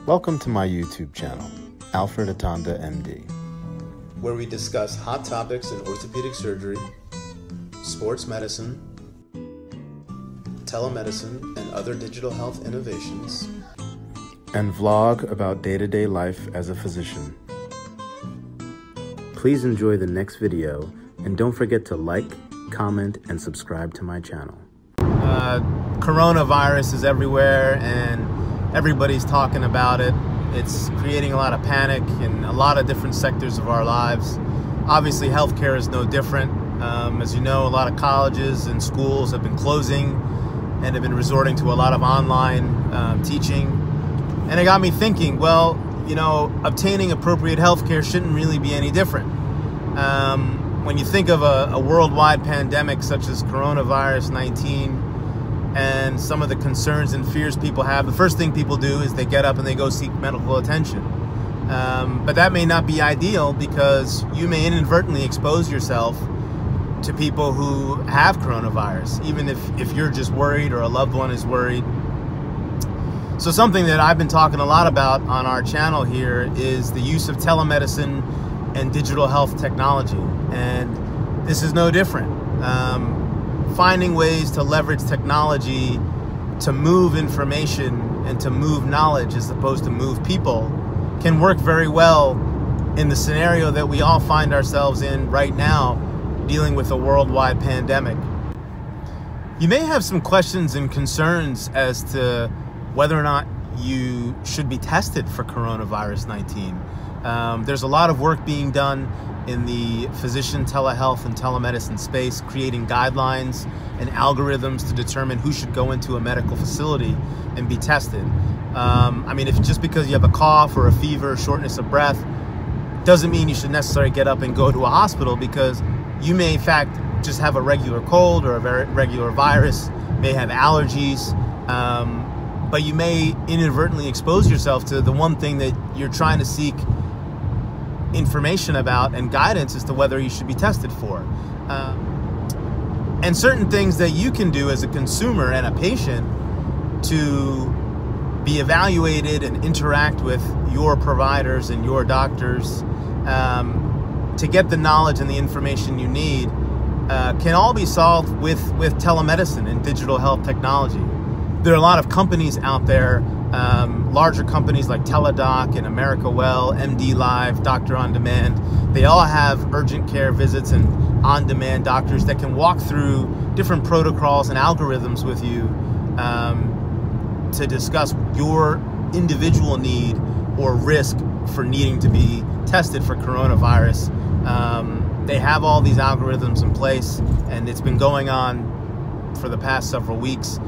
Welcome to my YouTube channel, Alfred Atanda, MD, where we discuss hot topics in orthopedic surgery, sports medicine, telemedicine, and other digital health innovations, and vlog about day-to-day life as a physician. Please enjoy the next video, and don't forget to like, comment, and subscribe to my channel. Coronavirus is everywhere, and everybody's talking about it. It's creating a lot of panic in a lot of different sectors of our lives. Obviously, healthcare is no different. As you know, a lot of colleges and schools have been closing and have been resorting to a lot of online teaching. And it got me thinking, well, you know, obtaining appropriate healthcare shouldn't really be any different. When you think of a worldwide pandemic such as coronavirus 19 and some of the concerns and fears people have, the first thing people do is they get up and they go seek medical attention. But that may not be ideal, because you may inadvertently expose yourself to people who have coronavirus, even if you're just worried or a loved one is worried. So something that I've been talking a lot about on our channel here is the use of telemedicine and digital health technology. And this is no different. Finding ways to leverage technology to move information and to move knowledge as opposed to move people can work very well in the scenario that we all find ourselves in right now, dealing with a worldwide pandemic. You may have some questions and concerns as to whether or not you should be tested for coronavirus 19. There's a lot of work being done in the physician telehealth and telemedicine space, creating guidelines and algorithms to determine who should go into a medical facility and be tested. I mean, if just because you have a cough or a fever, shortness of breath, doesn't mean you should necessarily get up and go to a hospital, because you may in fact just have a regular cold or a very regular virus, may have allergies, but you may inadvertently expose yourself to the one thing that you're trying to seek information about and guidance as to whether you should be tested for. And certain things that you can do as a consumer and a patient to be evaluated and interact with your providers and your doctors to get the knowledge and the information you need can all be solved with telemedicine and digital health technology. There are a lot of companies out there, larger companies like Teladoc and America Well, MD Live, Doctor on Demand. They all have urgent care visits and on-demand doctors that can walk through different protocols and algorithms with you to discuss your individual need or risk for needing to be tested for coronavirus. They have all these algorithms in place, and it's been going on for the past several weeks.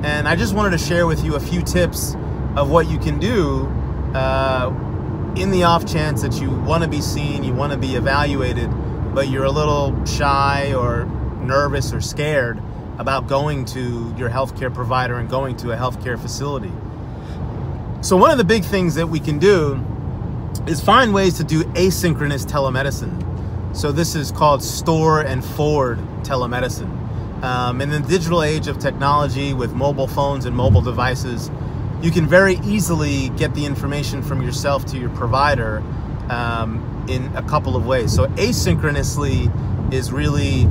And I just wanted to share with you a few tips of what you can do in the off chance that you want to be seen, you want to be evaluated, but you're a little shy or nervous or scared about going to your healthcare provider and going to a healthcare facility. So one of the big things that we can do is find ways to do asynchronous telemedicine. So this is called store and forward telemedicine. In the digital age of technology with mobile phones and mobile devices, you can very easily get the information from yourself to your provider in a couple of ways. So asynchronously is really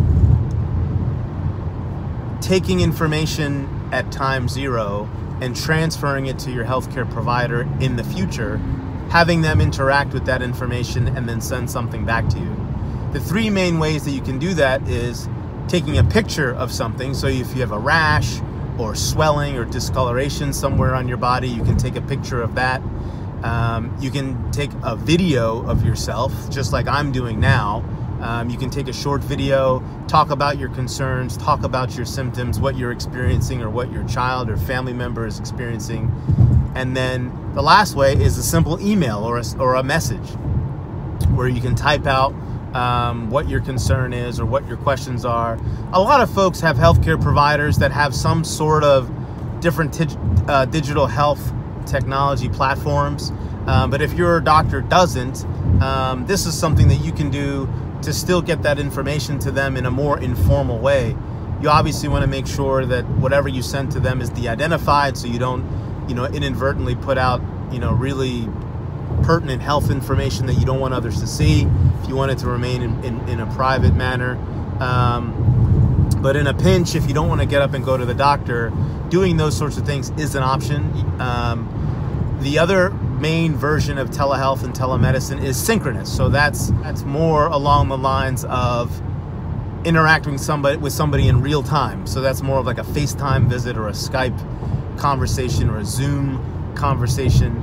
taking information at time zero and transferring it to your healthcare provider in the future, having them interact with that information and then send something back to you. The three main ways that you can do that is taking a picture of something. So if you have a rash or swelling or discoloration somewhere on your body, you can take a picture of that. You can take a video of yourself, just like I'm doing now. You can take a short video, talk about your concerns, talk about your symptoms, what you're experiencing or what your child or family member is experiencing. And then the last way is a simple email or a message where you can type out what your concern is or what your questions are. A lot of folks have healthcare providers that have some sort of different digital health technology platforms, but if your doctor doesn't, this is something that you can do to still get that information to them in a more informal way. You obviously want to make sure that whatever you send to them is de-identified, so you don't, inadvertently put out really pertinent health information that you don't want others to see, if you want it to remain in a private manner. But in a pinch, if you don't want to get up and go to the doctor, doing those sorts of things is an option. The other main version of telehealth and telemedicine is synchronous. So that's more along the lines of interacting with somebody in real time. So that's more of like a FaceTime visit or a Skype conversation or a Zoom conversation.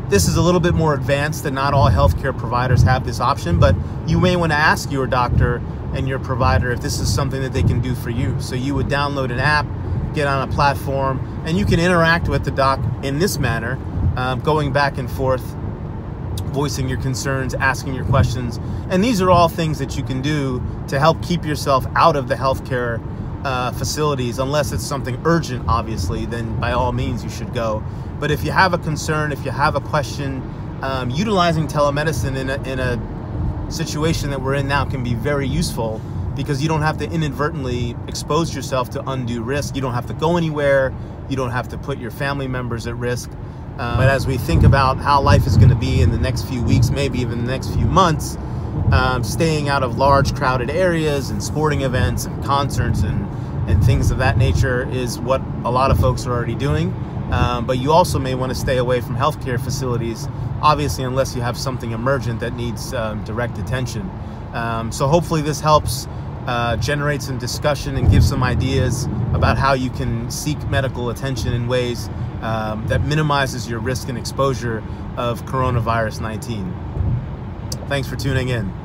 This is a little bit more advanced, and not all healthcare providers have this option, but you may want to ask your doctor and your provider if this is something that they can do for you. So you would download an app, get on a platform, and you can interact with the doc in this manner, going back and forth, voicing your concerns, asking your questions. And these are all things that you can do to help keep yourself out of the healthcare facilities, unless it's something urgent, obviously, then by all means you should go. But if you have a concern, if you have a question, utilizing telemedicine in a situation that we're in now can be very useful, because you don't have to inadvertently expose yourself to undue risk. You don't have to go anywhere. You don't have to put your family members at risk. But as we think about how life is going to be in the next few weeks, maybe even the next few months, staying out of large crowded areas and sporting events and concerts and things of that nature is what a lot of folks are already doing. But you also may want to stay away from healthcare facilities, obviously, unless you have something emergent that needs direct attention. So hopefully this helps generate some discussion and give some ideas about how you can seek medical attention in ways that minimizes your risk and exposure of coronavirus 19. Thanks for tuning in.